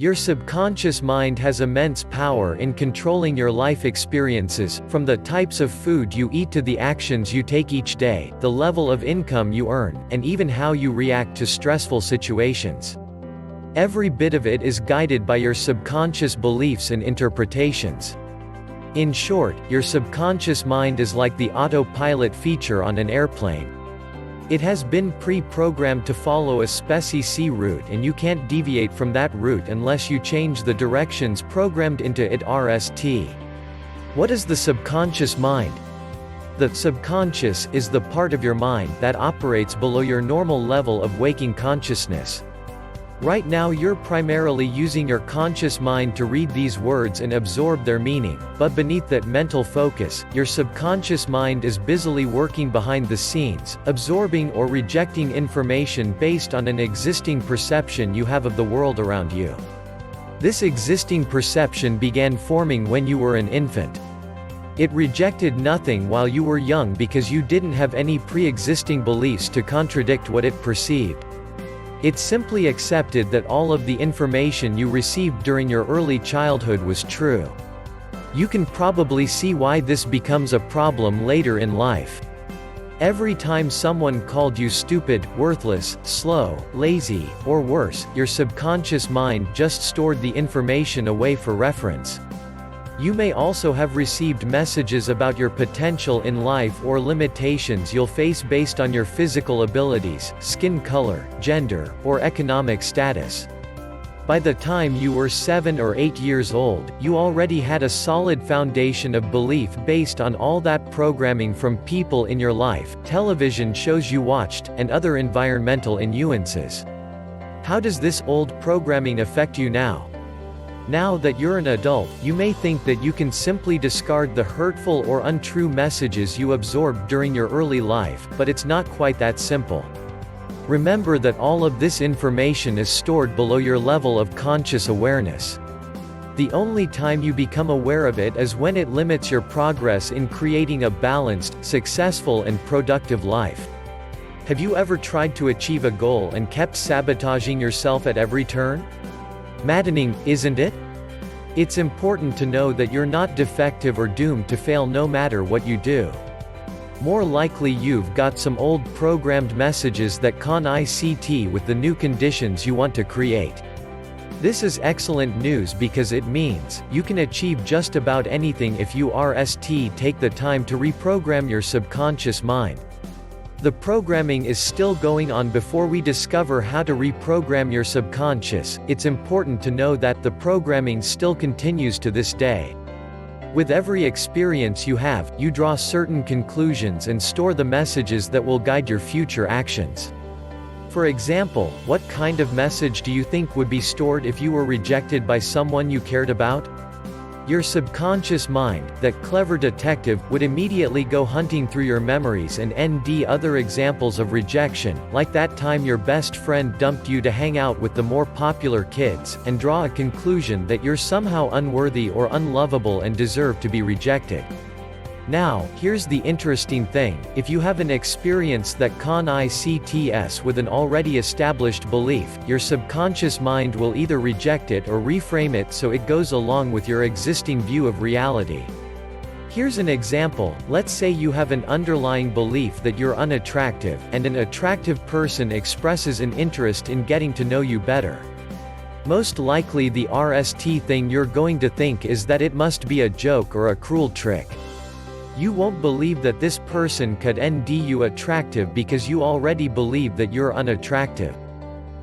Your subconscious mind has immense power in controlling your life experiences, from the types of food you eat to the actions you take each day, the level of income you earn, and even how you react to stressful situations. Every bit of it is guided by your subconscious beliefs and interpretations. In short, your subconscious mind is like the autopilot feature on an airplane. It has been pre-programmed to follow a SPEC route, and you can't deviate from that route unless you change the directions programmed into it. What is the subconscious mind? The subconscious is the part of your mind that operates below your normal level of waking consciousness. Right now you're primarily using your conscious mind to read these words and absorb their meaning, but beneath that mental focus, your subconscious mind is busily working behind the scenes, absorbing or rejecting information based on an existing perception you have of the world around you. This existing perception began forming when you were an infant. It rejected nothing while you were young because you didn't have any pre-existing beliefs to contradict what it perceived. It simply accepted that all of the information you received during your early childhood was true. You can probably see why this becomes a problem later in life. Every time someone called you stupid, worthless, slow, lazy, or worse, your subconscious mind just stored the information away for reference. You may also have received messages about your potential in life or limitations you'll face based on your physical abilities, skin color, gender, or economic status. By the time you were 7 or 8 years old, you already had a solid foundation of belief based on all that programming from people in your life, television shows you watched, and other environmental influences. How does this old programming affect you now? Now that you're an adult, you may think that you can simply discard the hurtful or untrue messages you absorbed during your early life, but it's not quite that simple. Remember that all of this information is stored below your level of conscious awareness. The only time you become aware of it is when it limits your progress in creating a balanced, successful and productive life. Have you ever tried to achieve a goal and kept sabotaging yourself at every turn? Maddening, isn't it? It's important to know that you're not defective or doomed to fail no matter what you do. More likely you've got some old programmed messages that connect with the new conditions you want to create. This is excellent news because it means you can achieve just about anything if you take the time to reprogram your subconscious mind. The programming is still going on. Before we discover how to reprogram your subconscious, it's important to know that the programming still continues to this day. With every experience you have, you draw certain conclusions and store the messages that will guide your future actions. For example, what kind of message do you think would be stored if you were rejected by someone you cared about? Your subconscious mind, that clever detective, would immediately go hunting through your memories and other examples of rejection, like that time your best friend dumped you to hang out with the more popular kids, and draw a conclusion that you're somehow unworthy or unlovable and deserve to be rejected. Now, here's the interesting thing: if you have an experience that connects with an already established belief, your subconscious mind will either reject it or reframe it so it goes along with your existing view of reality. Here's an example: let's say you have an underlying belief that you're unattractive, and an attractive person expresses an interest in getting to know you better. Most likely the thing you're going to think is that it must be a joke or a cruel trick. You won't believe that this person could you attractive because you already believe that you're unattractive.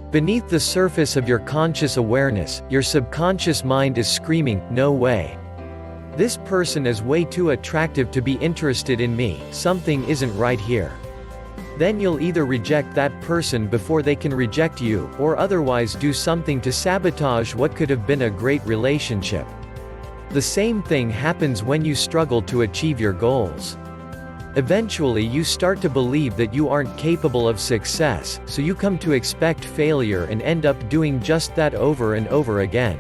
Beneath the surface of your conscious awareness, your subconscious mind is screaming, "No way. This person is way too attractive to be interested in me, something isn't right here." Then you'll either reject that person before they can reject you, or otherwise do something to sabotage what could have been a great relationship. The same thing happens when you struggle to achieve your goals. Eventually you start to believe that you aren't capable of success, so you come to expect failure and end up doing just that over and over again.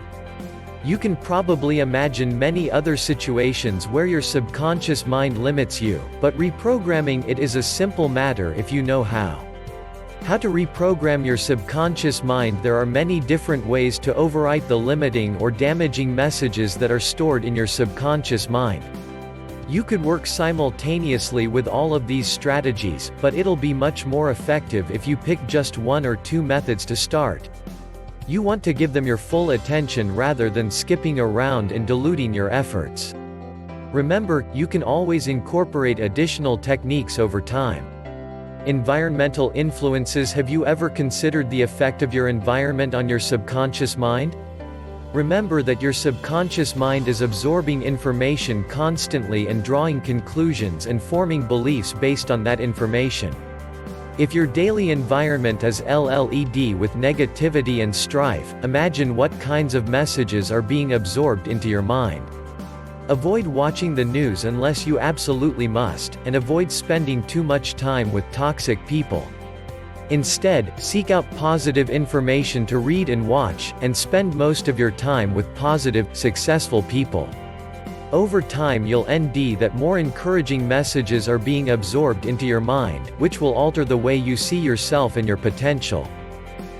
You can probably imagine many other situations where your subconscious mind limits you, but reprogramming it is a simple matter if you know how. How to reprogram your subconscious mind. There are many different ways to overwrite the limiting or damaging messages that are stored in your subconscious mind. You could work simultaneously with all of these strategies, but it'll be much more effective if you pick just one or two methods to start. You want to give them your full attention rather than skipping around and diluting your efforts. Remember, you can always incorporate additional techniques over time. Environmental influences. Have you ever considered the effect of your environment on your subconscious mind? Remember that your subconscious mind is absorbing information constantly and drawing conclusions and forming beliefs based on that information. If your daily environment is LLED with negativity and strife, imagine what kinds of messages are being absorbed into your mind. Avoid watching the news unless you absolutely must, and avoid spending too much time with toxic people. Instead, seek out positive information to read and watch, and spend most of your time with positive, successful people. Over time you'll end that more encouraging messages are being absorbed into your mind, which will alter the way you see yourself and your potential.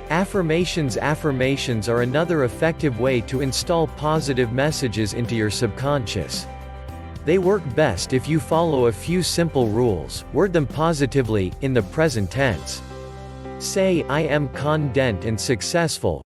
Affirmations. Affirmations are another effective way to install positive messages into your subconscious. They work best if you follow a few simple rules. Word them positively, in the present tense. Say, "I am confident and successful,"